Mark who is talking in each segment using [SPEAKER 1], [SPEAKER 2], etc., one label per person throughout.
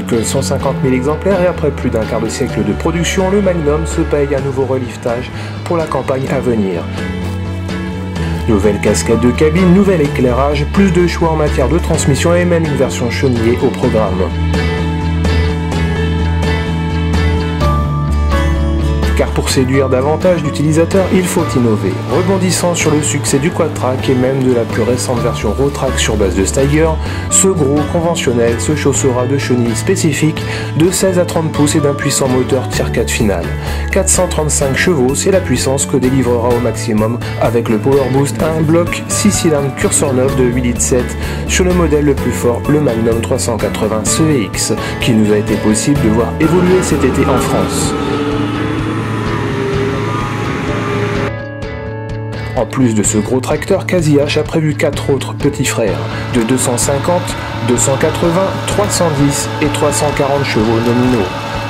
[SPEAKER 1] que 150 000 exemplaires et après plus d'un quart de siècle de production, le Magnum se paye un nouveau reliftage pour la campagne à venir. Nouvelle casquette de cabine, nouvel éclairage, plus de choix en matière de transmission et même une version chenillée au programme. Car pour séduire davantage d'utilisateurs, il faut innover. Rebondissant sur le succès du Quad-Track et même de la plus récente version Road-Track sur base de Steiger, ce gros conventionnel se chaussera de chenilles spécifiques de 16 à 30 pouces et d'un puissant moteur Tier 4 final. 435 chevaux, c'est la puissance que délivrera au maximum avec le Power Boost à un bloc 6 cylindres curseur neuf de 8,7 litres sur le modèle le plus fort, le Magnum 380 CVX, qui nous a été possible de voir évoluer cet été en France. En plus de ce gros tracteur, Casillac a prévu 4 autres petits frères de 250, 280, 310 et 340 chevaux nominaux.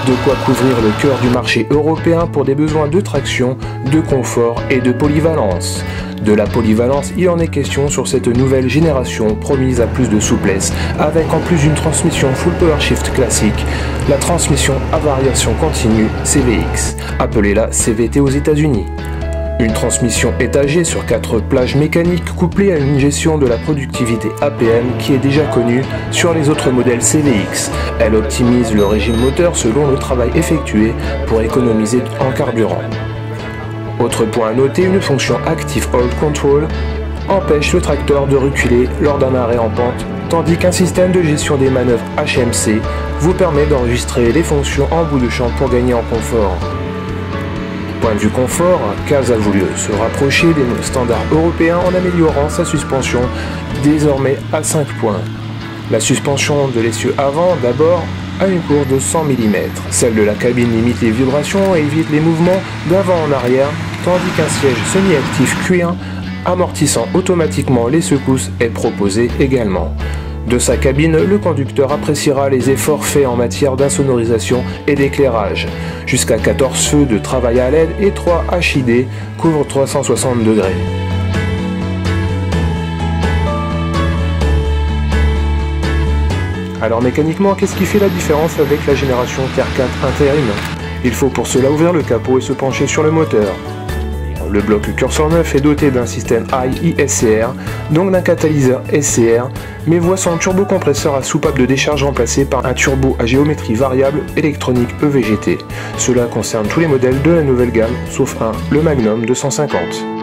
[SPEAKER 1] De quoi couvrir le cœur du marché européen pour des besoins de traction, de confort et de polyvalence. De la polyvalence, il en est question sur cette nouvelle génération promise à plus de souplesse, avec en plus une transmission full power shift classique, la transmission à variation continue CVX, appelée-la CVT aux États-Unis. Une transmission étagée sur 4 plages mécaniques couplée à une gestion de la productivité APM qui est déjà connue sur les autres modèles CVX. Elle optimise le régime moteur selon le travail effectué pour économiser en carburant. Autre point à noter, une fonction Active Hold Control empêche le tracteur de reculer lors d'un arrêt en pente, tandis qu'un système de gestion des manœuvres HMC vous permet d'enregistrer les fonctions en bout de champ pour gagner en confort. Point de vue confort, CAS a voulu se rapprocher des standards européens en améliorant sa suspension désormais à 5 points. La suspension de l'essieu avant d'abord a une course de 100 mm. Celle de la cabine limite les vibrations et évite les mouvements d'avant en arrière, tandis qu'un siège semi-actif cuir amortissant automatiquement les secousses est proposé également. De sa cabine, le conducteur appréciera les efforts faits en matière d'insonorisation et d'éclairage. Jusqu'à 14 feux de travail à LED et 3 HID couvrent 360 degrés. Alors mécaniquement, qu'est-ce qui fait la différence avec la génération Tier 4 intérim? Il faut pour cela ouvrir le capot et se pencher sur le moteur. Le bloc curseur neuf est doté d'un système ISCR, donc d'un catalyseur SCR, mais voit son turbocompresseur à soupape de décharge remplacé par un turbo à géométrie variable électronique EVGT. Cela concerne tous les modèles de la nouvelle gamme, sauf un, le Magnum 250.